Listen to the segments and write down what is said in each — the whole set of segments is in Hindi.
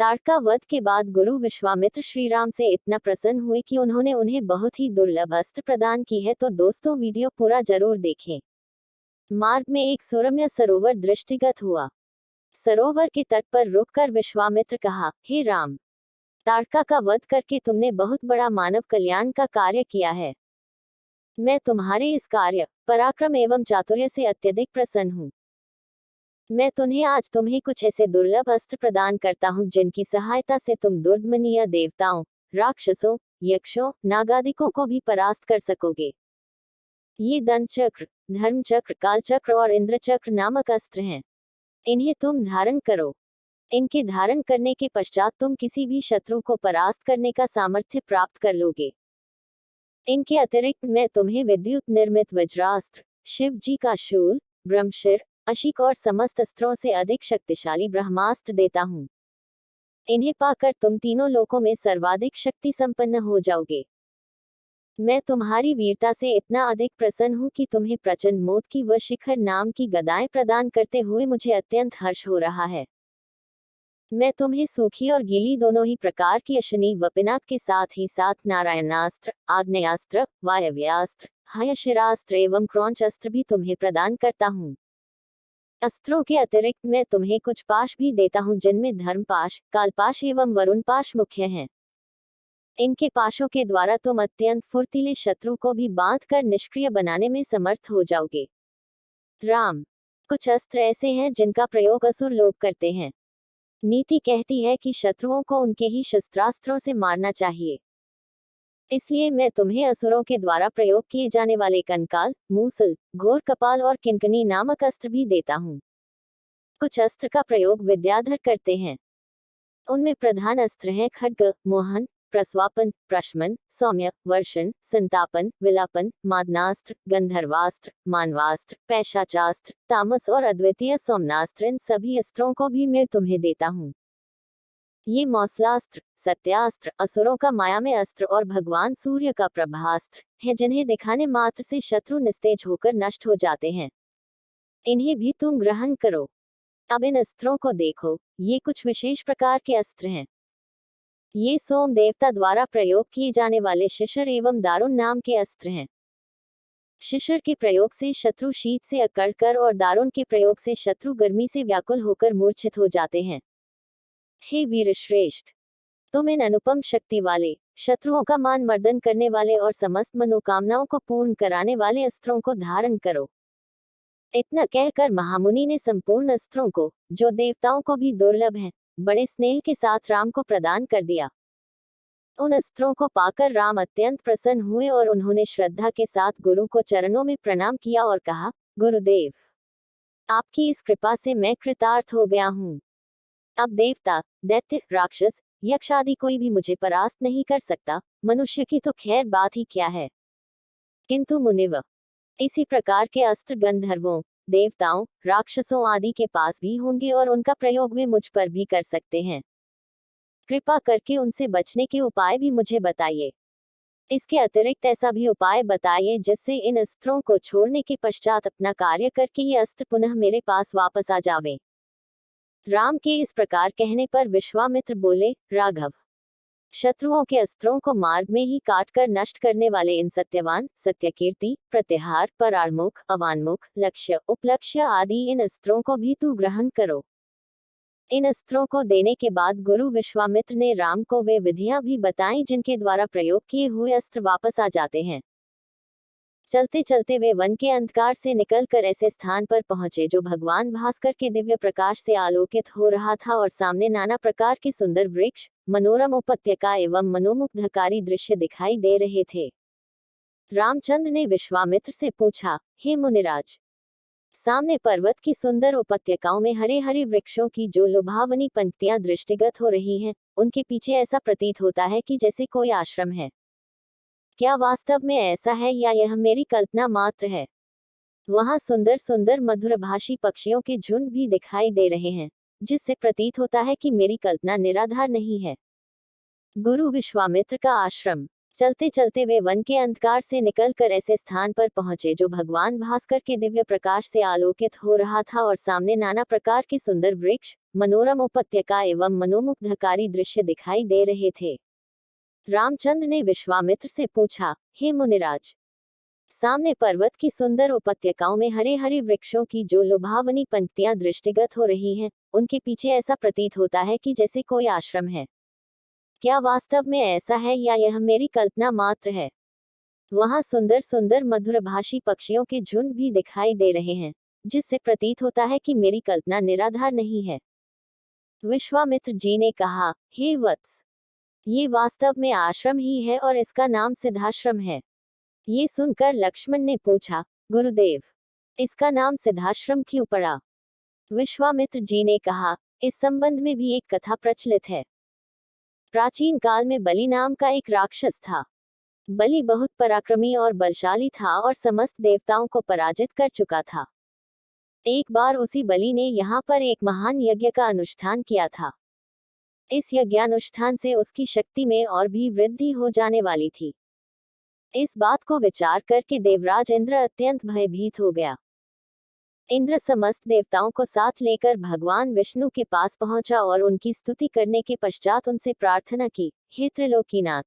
ताड़का वध के बाद गुरु विश्वामित्र श्री राम से इतना प्रसन्न हुए कि उन्होंने उन्हें बहुत ही दुर्लभ अस्त्र प्रदान की है। तो दोस्तों वीडियो पूरा जरूर देखें। मार्ग में एक सुरम्य सरोवर दृष्टिगत हुआ। सरोवर के तट पर रुककर विश्वामित्र कहा, हे राम, ताड़का का वध करके तुमने बहुत बड़ा मानव कल्याण का कार्य किया है। मैं तुम्हारे इस कार्य, पराक्रम एवं चातुर्य से अत्यधिक प्रसन्न हूँ। मैं तुम्हें कुछ ऐसे दुर्लभ अस्त्र प्रदान करता हूँ जिनकी सहायता से तुम दुर्दमनीय देवताओं, राक्षसों, यक्षों, नागादिकों को भी परास्त कर सकोगे। ये दंड चक्र, धर्म चक्र, काल चक्र और इंद्र चक्र नामक अस्त्र हैं। इन्हें तुम धारण करो। इनके धारण करने के पश्चात तुम किसी भी शत्रु को परास्त करने का सामर्थ्य प्राप्त कर लोगे। इनके अतिरिक्त मैं तुम्हें विद्युत निर्मित वज्रास्त्र, शिव जी का शूल, ब्रह्मशिर, अशिक और समस्त अस्त्रों से अधिक शक्तिशाली ब्रह्मास्त्र देता हूँ। इन्हें पाकर तुम तीनों लोकों में सर्वाधिक शक्ति संपन्न हो जाओगे। मैं तुम्हारी वीरता से इतना अधिक प्रसन्न हूँ कि तुम्हें प्रचंड मोद की व शिखर नाम की गदाएं प्रदान करते हुए मुझे अत्यंत हर्ष हो रहा है। मैं तुम्हें सूखी और गीली दोनों ही प्रकार की अशनी व पिनाक के साथ ही साथ नारायणास्त्र, आग्नेयास्त्र, वायव्यास्त्र, हयशिरास्त्र एवं क्रौंच अस्त्र भी तुम्हें प्रदान करता हूँ। अस्त्रों के अतिरिक्त मैं तुम्हें कुछ पाश भी देता हूँ जिनमें धर्मपाश, कालपाश एवं वरुण पाश मुख्य हैं। इनके पाशों के द्वारा तुम अत्यंत फुर्तीले शत्रु को भी बांध कर निष्क्रिय बनाने में समर्थ हो जाओगे। राम, कुछ अस्त्र ऐसे हैं जिनका प्रयोग असुर लोग करते हैं। नीति कहती है कि शत्रुओं को उनके ही शस्त्रास्त्रों से मारना चाहिए। इसलिए मैं तुम्हें असुरों के द्वारा प्रयोग किए जाने वाले कंकाल, मूसल, घोर कपाल और किंकनी नामक अस्त्र भी देता हूँ। कुछ अस्त्र का प्रयोग विद्याधर करते हैं। उनमें प्रधान अस्त्र हैं खड्ग, मोहन, प्रस्वापन, प्रशमन, सौम्य, वर्षण, संतापन, विलापन, मादनास्त्र, गंधर्वास्त्र, मानवास्त्र, पैशाचास्त्र, तामस और अद्वितीय सोमनास्त्र। इन सभी अस्त्रों को भी मैं तुम्हें देता हूँ। ये मौसलास्त्र, सत्यास्त्र, असुरों का मायामय अस्त्र और भगवान सूर्य का प्रभास्त्र है जिन्हें दिखाने मात्र से शत्रु निस्तेज होकर नष्ट हो जाते हैं। इन्हें भी तुम ग्रहण करो। अब इन अस्त्रों को देखो, ये कुछ विशेष प्रकार के अस्त्र हैं। ये सोम देवता द्वारा प्रयोग किए जाने वाले शिशिर एवं दारुण नाम के अस्त्र हैं। शिशिर के प्रयोग से शत्रु शीत से अकड़ कर और दारुण के प्रयोग से शत्रु गर्मी से व्याकुल होकर मूर्छित हो जाते हैं। हे वीर श्रेष्ठ, तुम इन अनुपम शक्ति वाले, शत्रुओं का मान मर्दन करने वाले और समस्त मनोकामनाओं को पूर्ण कराने वाले अस्त्रों को धारण करो। इतना कहकर महामुनि ने संपूर्ण अस्त्रों को, जो देवताओं को भी दुर्लभ हैं, बड़े स्नेह के साथ राम को प्रदान कर दिया। उन अस्त्रों को पाकर राम अत्यंत प्रसन्न हुए और उन्होंने श्रद्धा के साथ गुरु को चरणों में प्रणाम किया और कहा, गुरुदेव, आपकी इस कृपा से मैं कृतार्थ हो गया हूँ। अब देवता, दैत्य, राक्षस, यक्ष आदि कोई भी मुझे परास्त नहीं कर सकता। मनुष्य की तो खैर बात ही क्या है, किंतु मुनिव, इसी प्रकार के अस्त्र गंधर्वों, देवताओं, राक्षसों आदि के पास भी होंगे और उनका प्रयोग वे मुझ पर भी कर सकते हैं। कृपा करके उनसे बचने के उपाय भी मुझे बताइए। इसके अतिरिक्त ऐसा भी उपाय बताइए जिससे इन अस्त्रों को छोड़ने के पश्चात अपना कार्य करके ये अस्त्र पुनः मेरे पास वापस आ जावे। राम के इस प्रकार कहने पर विश्वामित्र बोले, राघव, शत्रुओं के अस्त्रों को मार्ग में ही काटकर नष्ट करने वाले इन सत्यवान, सत्यकीर्ति, प्रत्याहार, परारमुख, अवान्मुख, लक्ष्य, उपलक्ष्य आदि इन अस्त्रों को भी तू ग्रहण करो। इन अस्त्रों को देने के बाद गुरु विश्वामित्र ने राम को वे विधियां भी बताईं जिनके द्वारा प्रयोग किए हुए अस्त्र वापस आ जाते हैं। चलते चलते वे वन के अंधकार से निकलकर ऐसे स्थान पर पहुंचे जो भगवान भास्कर के दिव्य प्रकाश से आलोकित हो रहा था और सामने नाना प्रकार के सुंदर वृक्ष, मनोरम उपत्यका एवं मनोमुग्धकारी दृश्य दिखाई दे रहे थे। रामचंद्र ने विश्वामित्र से पूछा, हे मुनिराज, सामने पर्वत की सुंदर उपत्यकाओं में हरे हरे वृक्षों की जो लुभावनी पंक्तियां दृष्टिगत हो रही हैं, उनके पीछे ऐसा प्रतीत होता है कि जैसे कोई आश्रम है। क्या वास्तव में ऐसा है या यह मेरी कल्पना मात्र है? वहां सुंदर सुंदर मधुरभाषी पक्षियों के झुंड भी दिखाई दे रहे हैं, जिससे प्रतीत होता है कि मेरी कल्पना निराधार नहीं है। गुरु विश्वामित्र का आश्रम। चलते चलते वे वन के अंधकार से निकलकर ऐसे स्थान पर पहुंचे जो भगवान भास्कर के दिव्य प्रकाश से आलोकित हो रहा था और सामने नाना प्रकार के सुंदर वृक्ष, मनोरम उपत्यका एवं मनोमुग्धकारी दृश्य दिखाई दे रहे थे। रामचंद्र ने विश्वामित्र से पूछा, हे मुनिराज, सामने पर्वत की सुंदर उपत्यकाओं में हरे हरे वृक्षों की जो लुभावनी पंक्तियां दृष्टिगत हो रही हैं, उनके पीछे ऐसा प्रतीत होता है कि जैसे कोई आश्रम है। क्या वास्तव में ऐसा है या यह मेरी कल्पना मात्र है? वहां सुंदर सुंदर मधुरभाषी पक्षियों के झुंड भी दिखाई दे रहे हैं, जिससे प्रतीत होता है कि मेरी कल्पना निराधार नहीं है। विश्वामित्र जी ने कहा, हे वत्स, ये वास्तव में आश्रम ही है और इसका नाम सिद्धाश्रम है। ये सुनकर लक्ष्मण ने पूछा, गुरुदेव, इसका नाम सिद्धाश्रम क्यों पड़ा? विश्वामित्र जी ने कहा, इस संबंध में भी एक कथा प्रचलित है। प्राचीन काल में बलि नाम का एक राक्षस था। बलि बहुत पराक्रमी और बलशाली था और समस्त देवताओं को पराजित कर चुका था। एक बार उसी बलि ने यहाँ पर एक महान यज्ञ का अनुष्ठान किया था। इस यज्ञानुष्ठान से उसकी शक्ति में और भी वृद्धि हो जाने वाली थी। इस बात को विचार करके देवराज इंद्र अत्यंत भयभीत हो गया। इंद्र समस्त देवताओं को साथ लेकर भगवान विष्णु के पास पहुंचा और उनकी स्तुति करने के पश्चात उनसे प्रार्थना की, हे त्रिलोकीनाथ,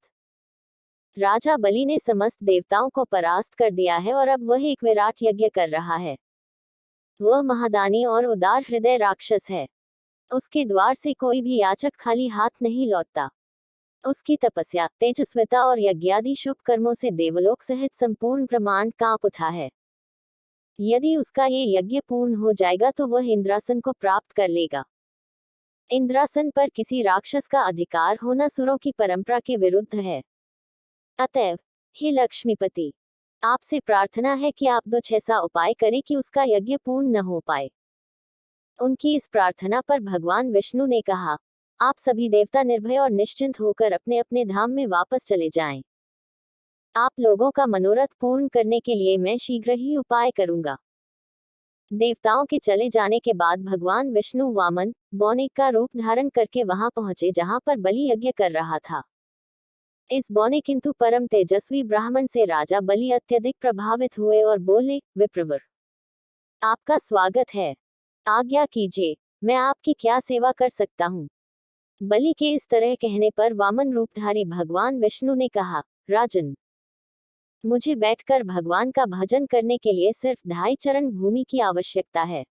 राजा बलि ने समस्त देवताओं को परास्त कर दिया है और अब वह एक विराट यज्ञ कर रहा है। वह महादानी और उदार हृदय राक्षस है। उसके द्वार से कोई भी याचक खाली हाथ नहीं लौटता। उसकी तपस्या, तेजस्विता और यज्ञादि शुभ कर्मों से देवलोक सहित संपूर्ण ब्रह्मांड कांप उठा है। यदि उसका ये यज्ञ पूर्ण हो जाएगा तो वह इंद्रासन को प्राप्त कर लेगा। इंद्रासन पर किसी राक्षस का अधिकार होना सुरों की परंपरा के विरुद्ध है। अतएव, हे लक्ष्मीपति, आपसे प्रार्थना है कि आप कुछ ऐसा उपाय करें कि उसका यज्ञ पूर्ण न हो पाए। उनकी इस प्रार्थना पर भगवान विष्णु ने कहा, आप सभी देवता निर्भय और निश्चिंत होकर अपने अपने धाम में वापस चले जाएं। आप लोगों का मनोरथ पूर्ण करने के लिए मैं शीघ्र ही उपाय करूंगा। देवताओं के चले जाने के बाद भगवान विष्णु वामन, बौने का रूप धारण करके वहां पहुंचे जहां पर बलि यज्ञ कर रहा था। इस बौने किंतु परम तेजस्वी ब्राह्मण से राजा बलि अत्यधिक प्रभावित हुए और बोले, विप्रवर, आपका स्वागत है, आज्ञा कीजिए, मैं आपकी क्या सेवा कर सकता हूँ? बलि के इस तरह कहने पर वामन रूपधारी भगवान विष्णु ने कहा, राजन, मुझे बैठकर भगवान का भजन करने के लिए सिर्फ 2.5 चरण भूमि की आवश्यकता है।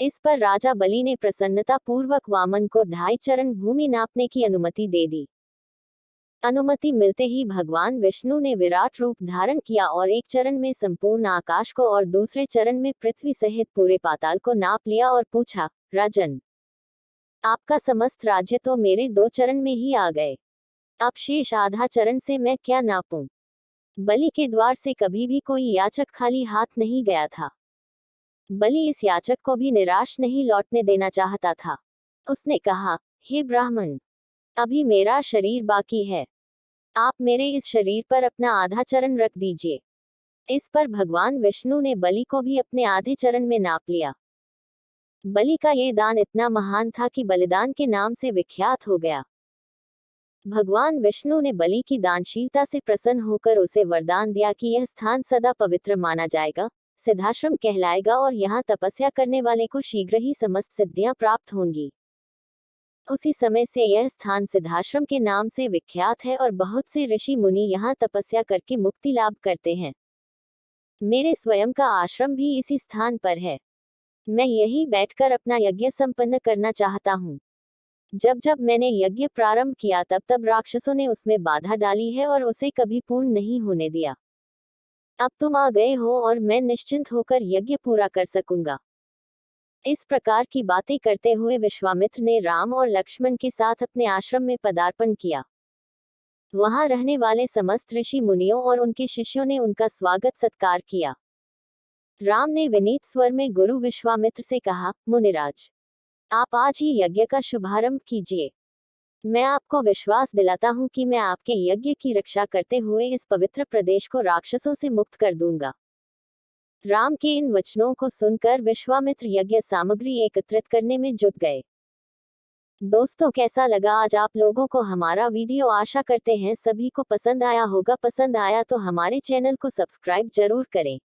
इस पर राजा बलि ने प्रसन्नता पूर्वक वामन को 2.5 चरण भूमि नापने की अनुमति दे दी। अनुमति मिलते ही भगवान विष्णु ने विराट रूप धारण किया और एक चरण में संपूर्ण आकाश को और दूसरे चरण में पृथ्वी सहित पूरे पाताल को नाप लिया और पूछा, राजन, आपका समस्त राज्य तो मेरे 2 चरण में ही आ गए। अब शेष आधा चरण से मैं क्या नापूं? बलि के द्वार से कभी भी कोई याचक खाली हाथ नहीं गया था। बलि इस याचक को भी निराश नहीं लौटने देना चाहता था। उसने कहा, हे ब्राह्मण, अभी मेरा शरीर बाकी है, आप मेरे इस शरीर पर अपना आधा चरण रख दीजिए। इस पर भगवान विष्णु ने बलि को भी अपने आधे चरण में नाप लिया। बलि का ये दान इतना महान था कि बलिदान के नाम से विख्यात हो गया। भगवान विष्णु ने बलि की दानशीलता से प्रसन्न होकर उसे वरदान दिया कि यह स्थान सदा पवित्र माना जाएगा, सिद्धाश्रम कहलाएगा और यहाँ तपस्या करने वाले को शीघ्र ही समस्त सिद्धियां प्राप्त होंगी। उसी समय से यह स्थान सिद्धाश्रम के नाम से विख्यात है और बहुत से ऋषि मुनि यहाँ तपस्या करके मुक्ति लाभ करते हैं। मेरे स्वयं का आश्रम भी इसी स्थान पर है। मैं यहीं बैठकर अपना यज्ञ संपन्न करना चाहता हूँ। जब जब मैंने यज्ञ प्रारंभ किया तब तब राक्षसों ने उसमें बाधा डाली है और उसे कभी पूर्ण नहीं होने दिया। अब तुम आ गए हो और मैं निश्चिंत होकर यज्ञ पूरा कर सकूंगा। इस प्रकार की बातें करते हुए विश्वामित्र ने राम और लक्ष्मण के साथ अपने आश्रम में पदार्पण किया। वहां रहने वाले समस्त ऋषि मुनियों और उनके शिष्यों ने उनका स्वागत सत्कार किया। राम ने विनीत स्वर में गुरु विश्वामित्र से कहा, मुनिराज, आप आज ही यज्ञ का शुभारंभ कीजिए। मैं आपको विश्वास दिलाता हूँ कि मैं आपके यज्ञ की रक्षा करते हुए इस पवित्र प्रदेश को राक्षसों से मुक्त कर दूंगा। राम के इन वचनों को सुनकर विश्वामित्र यज्ञ सामग्री एकत्रित करने में जुट गए। दोस्तों, कैसा लगा आज आप लोगों को हमारा वीडियो? आशा करते हैं सभी को पसंद आया होगा। पसंद आया तो हमारे चैनल को सब्सक्राइब जरूर करें।